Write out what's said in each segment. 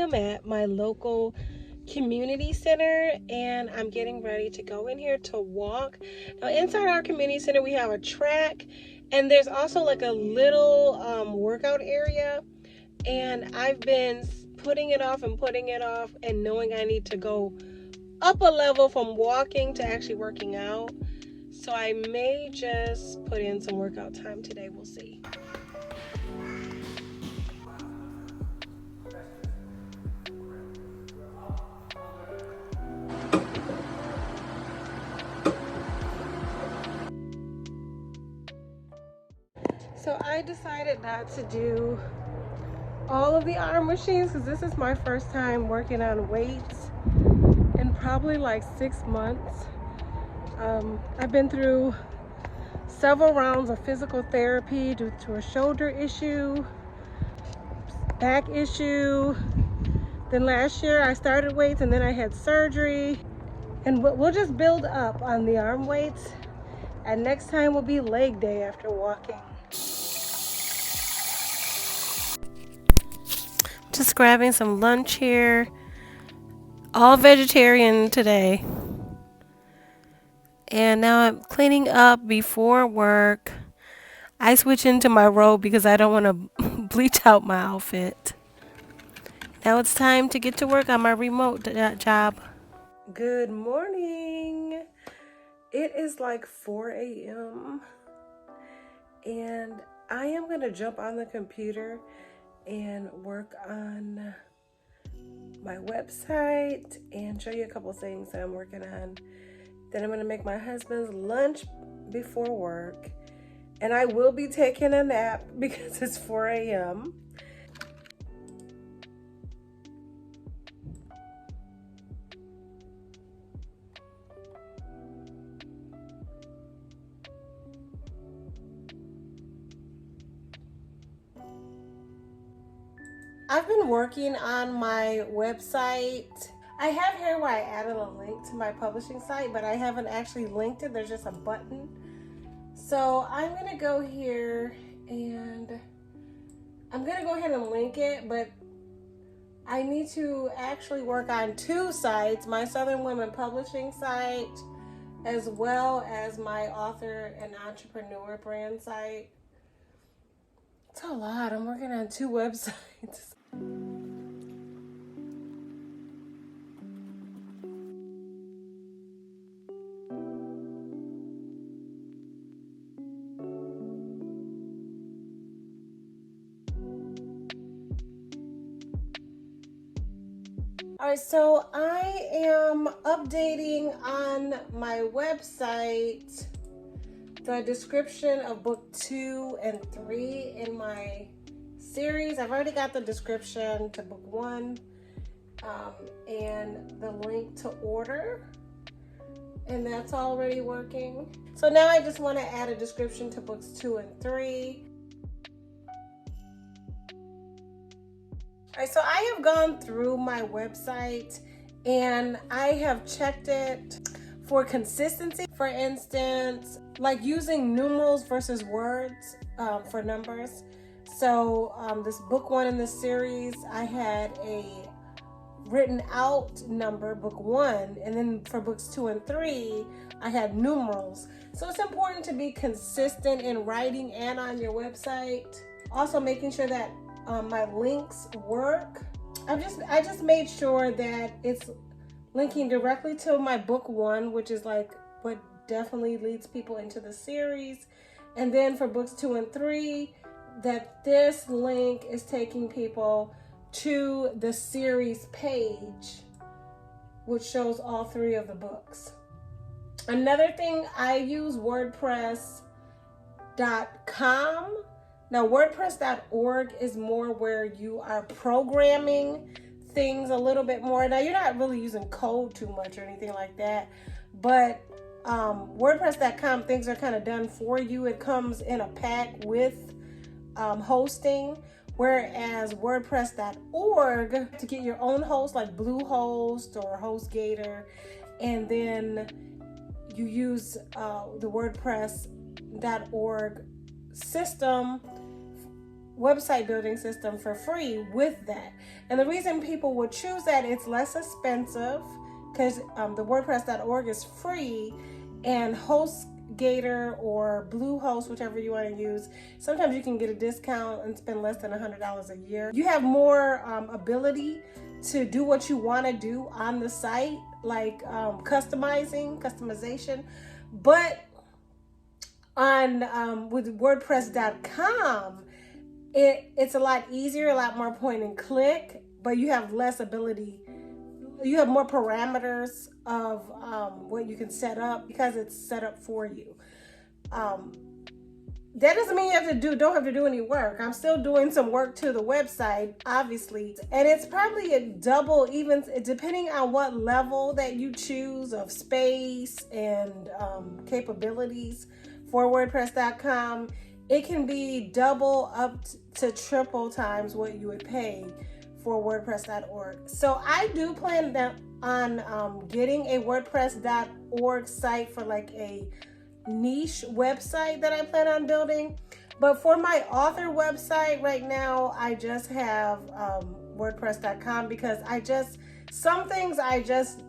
am at my local community center, and I'm getting ready to go in here to walk. Now inside our community center we have a track, and there's also like a little workout area, and I've been putting it off and knowing I need to go up a level from walking to actually working out. So I may just put in some workout time today. We'll see. So I decided not to do all of the arm machines because this is my first time working on weights in probably like 6 months. I've been through several rounds of physical therapy due to a shoulder issue, back issue. Then last year I started weights and then I had surgery. And we'll just build up on the arm weights. And next time will be leg day after walking. Just grabbing some lunch here. All vegetarian today. And now I'm cleaning up before work. I switch into my robe because I don't want to bleach out my outfit. Now it's time to get to work on my remote job. Good morning. It is like 4 a.m. and I am going to jump on the computer and work on my website and show you a couple things that I'm working on. Then I'm going to make my husband's lunch before work, and I will be taking a nap because it's 4 a.m. I've been working on my website. I have here where I added a link to my publishing site, but I haven't actually linked it. There's just a button. So I'm going to go here and I'm going to go ahead and link it, but I need to actually work on 2 sites, my Southern Women Publishing site, as well as my author and entrepreneur brand site. It's a lot. I'm working on 2 websites. All right, so I am updating on my website the description of book 2 and 3 in my series. I've already got the description to book 1 and the link to order, and that's already working. So now I just want to add a description to books 2 and 3. All right, so I have gone through my website and I have checked it for consistency. For instance, like using numerals versus words for numbers. So this book 1 in this series, I had a written out number, book 1, and then for books 2 and 3, I had numerals. So it's important to be consistent in writing and on your website. Also making sure that my links work. I just made sure that it's linking directly to my book 1, which is like what definitely leads people into the series. And then for books 2 and 3, that this link is taking people to the series page, which shows all 3 of the books. Another thing, I use WordPress.com. Now, WordPress.org is more where you are programming things a little bit more. Now, you're not really using code too much or anything like that, but WordPress.com, things are kind of done for you. It comes in a pack with hosting, whereas WordPress.org, to get your own host like Bluehost or HostGator, and then you use the WordPress.org system website building system for free with that. And the reason people would choose that, it's less expensive because the WordPress.org is free, and HostGator or Bluehost, whichever you want to use, sometimes you can get a discount and spend less than $100 a year. You have more ability to do what you want to do on the site, like customization. But on with WordPress.com, it's a lot easier, a lot more point and click, but you have less ability. You have more parameters of what you can set up because it's set up for you. That doesn't mean you don't have to do any work. I'm still doing some work to the website, obviously. And it's probably a double, even depending on what level that you choose of space and capabilities for WordPress.com. It can be double up to triple times what you would pay for WordPress.org. So I do plan on getting a WordPress.org site for like a niche website that I plan on building. But for my author website right now, I just have WordPress.com because some things I just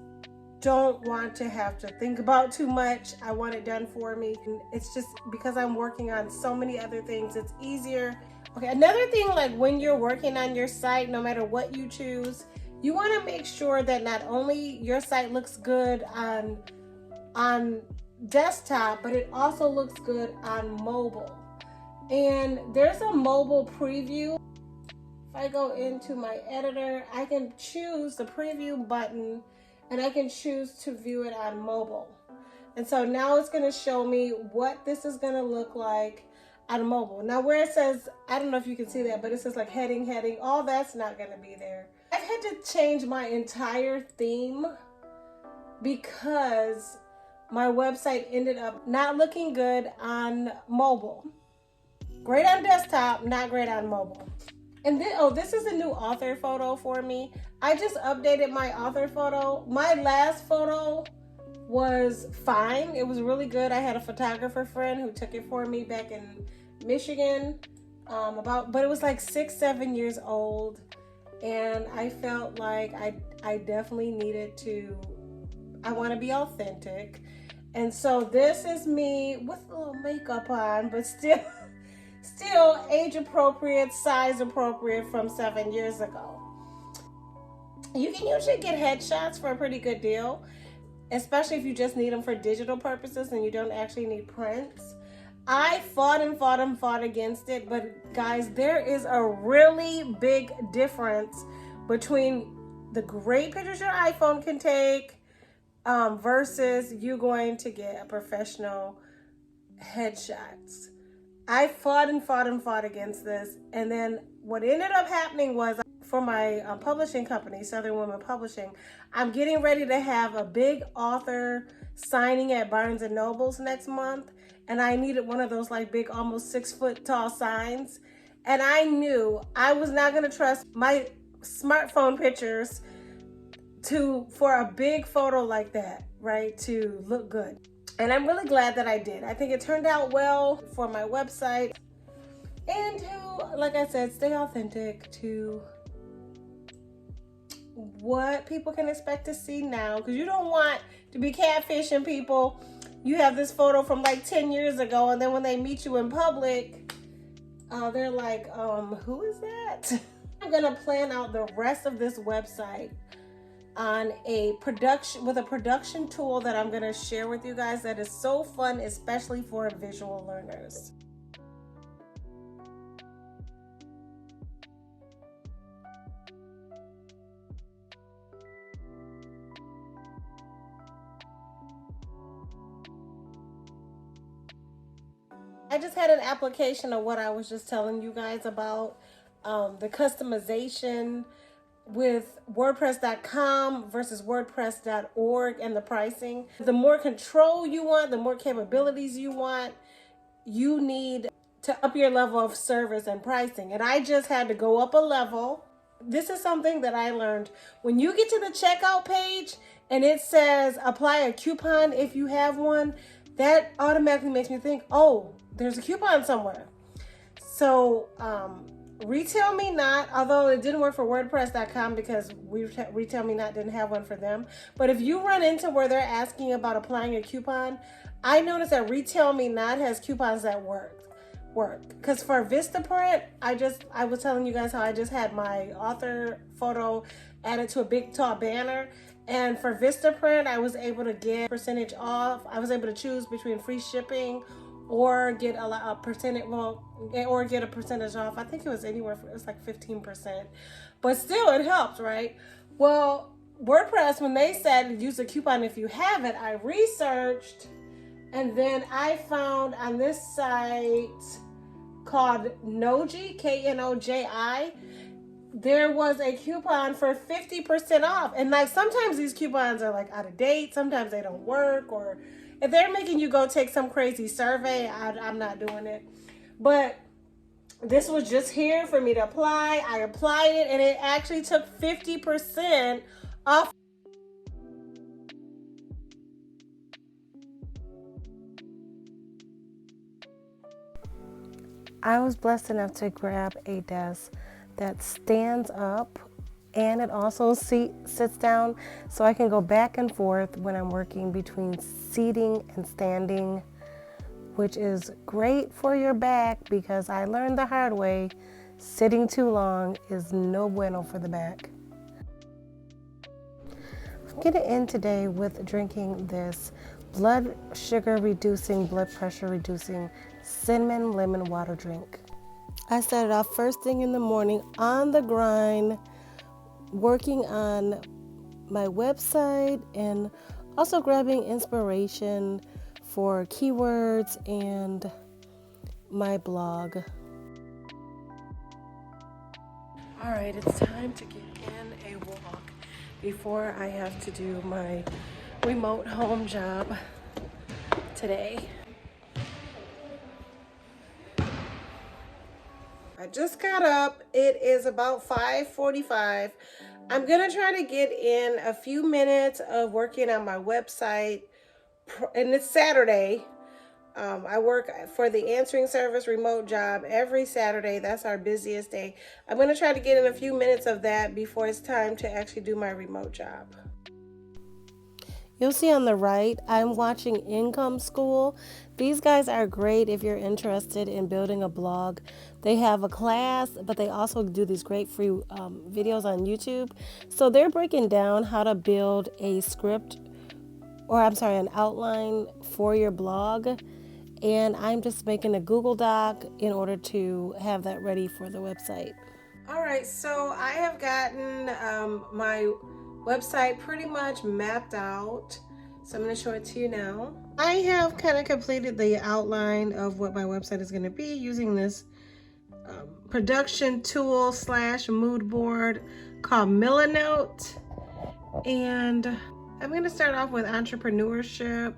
don't want to have to think about too much. I want it done for me. And it's just because I'm working on so many other things, it's easier. Okay, another thing, like when you're working on your site, no matter what you choose, you want to make sure that not only your site looks good on desktop, but it also looks good on mobile. And there's a mobile preview. If I go into my editor, I can choose the preview button and I can choose to view it on mobile. And so now it's going to show me what this is going to look like on mobile. Now where it says, I don't know if you can see that, but it says like heading, all that's not going to be there. I've had to change my entire theme because my website ended up not looking good on mobile. Great on desktop, not great on mobile. And then, this is a new author photo for me. I just updated my author photo. My last photo was fine. It was really good. I had a photographer friend who took it for me back in Michigan. But it was like 6-7 years old. And I felt like I definitely needed to, I want to be authentic. And so this is me with a little makeup on, but still age appropriate, size appropriate from 7 years ago. You can usually get headshots for a pretty good deal, especially if you just need them for digital purposes and you don't actually need prints. I fought against it, but guys, there is a really big difference between the great pictures your iPhone can take versus you going to get a professional headshots. I fought against this, and then what ended up happening was for my publishing company, Southern Women Publishing, I'm getting ready to have a big author signing at Barnes and Nobles next month, and I needed one of those like big, almost 6 foot tall signs, and I knew I was not going to trust my smartphone pictures for a big photo like that, right, to look good. And I'm really glad that I did. I think it turned out well for my website and to, like I said, stay authentic to what people can expect to see now, because you don't want to be catfishing people. You have this photo from like 10 years ago, and then when they meet you in public, they're like, who is that? I'm gonna plan out the rest of this website on with a production tool that I'm gonna share with you guys that is so fun, especially for visual learners. I just had an application of what I was just telling you guys about, the customization with WordPress.com versus WordPress.org and the pricing. The more control you want, the more capabilities you want, you need to up your level of service and pricing. And I just had to go up a level. This is something that I learned. When you get to the checkout page and it says apply a coupon if you have one, that automatically makes me think, oh, there's a coupon somewhere. So Retail Me Not, although it didn't work for WordPress.com because Retail Me Not didn't have one for them. But if you run into where they're asking about applying a coupon, I noticed that Retail Me Not has coupons that work. Because for Vistaprint, I was telling you guys how I just had my author photo added to a big tall banner. And for Vistaprint, I was able to get percentage off. I was able to choose between free shipping or get a percentage, or get a percentage off. I think it was anywhere, it was like 15%. But still, it helps, right? Well, WordPress, when they said use a coupon if you have it, I researched, and then I found on this site called Knoji, Knoji, there was a coupon for 50% off. And like sometimes these coupons are like out of date, sometimes they don't work, or if they're making you go take some crazy survey, I'm not doing it. But this was just here for me to apply. I applied it, and it actually took 50% off. I was blessed enough to grab a desk that stands up, and it also sits down, so I can go back and forth when I'm working between seating and standing, which is great for your back because I learned the hard way, sitting too long is no bueno for the back. I'm gonna end today with drinking this blood sugar reducing, blood pressure reducing cinnamon lemon water drink. I started off first thing in the morning on the grind, working on my website and also grabbing inspiration for keywords and my blog. All right, it's time to get in a walk before I have to do my remote home job today. I just got up. It is about 5:45. I'm gonna try to get in a few minutes of working on my website, and it's Saturday. I work for the answering service remote job every Saturday. That's our busiest day. I'm gonna try to get in a few minutes of that before it's time to actually do my remote job. You'll see on the right, I'm watching Income School. These guys are great if you're interested in building a blog. They have a class, but they also do these great free videos on YouTube. So they're breaking down how to build a script, or an outline for your blog. And I'm just making a Google Doc in order to have that ready for the website. All right, so I have gotten my website pretty much mapped out. So I'm going to show it to you now. I have kind of completed the outline of what my website is going to be using this production tool / mood board called Milanote. And I'm going to start off with entrepreneurship.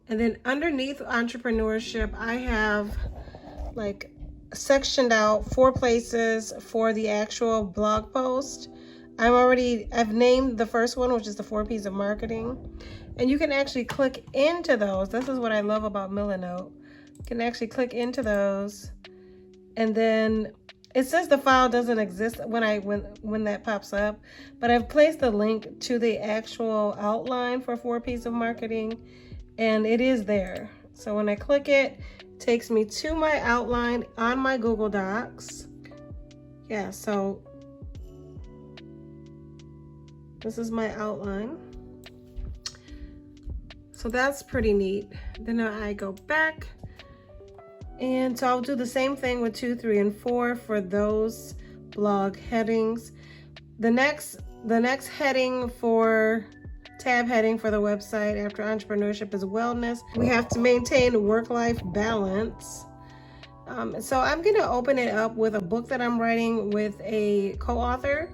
And then underneath entrepreneurship, I have like sectioned out 4 places for the actual blog post. I've named the first one, which is the 4 P's of marketing. And you can actually click into those. This is what I love about Milanote. You can actually click into those. And then it says the file doesn't exist when that pops up. But I've placed the link to the actual outline for 4 P's of marketing. And it is there. So when I click it, it takes me to my outline on my Google Docs. Yeah, so this is my outline. So that's pretty neat. Then I go back, and so I'll do the same thing with 2, 3, and 4 for those blog headings. The next heading for tab heading for the website after entrepreneurship is wellness. We have to maintain work-life balance. So I'm gonna open it up with a book that I'm writing with a co-author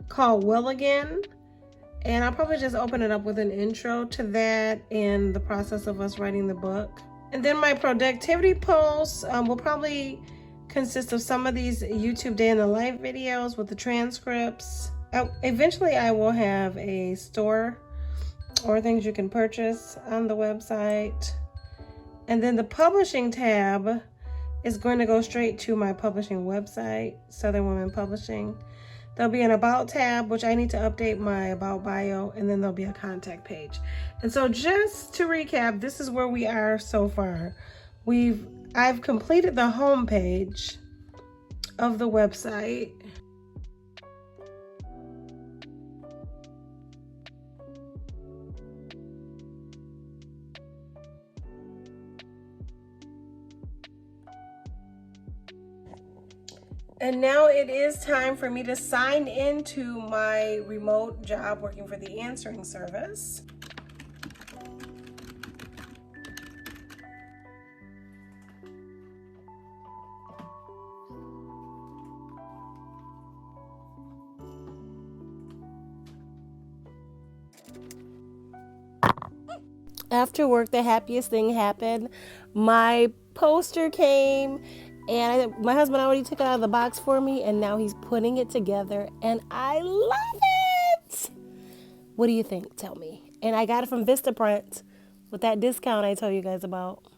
called Well Again. And I'll probably just open it up with an intro to that and the process of us writing the book. And then my productivity posts will probably consist of some of these YouTube day in the life videos with the transcripts. Eventually I will have a store or things you can purchase on the website. And then the publishing tab is going to go straight to my publishing website, Southern Women Publishing. There'll be an About tab, which I need to update my About bio, and then there'll be a contact page. And so just to recap, this is where we are so far. I've completed the home page of the website. And now it is time for me to sign into my remote job working for the answering service. After work, the happiest thing happened. My poster came, and my husband already took it out of the box for me, and now he's putting it together, and I love it. What do you think? Tell me. And I got it from Vistaprint with that discount I told you guys about.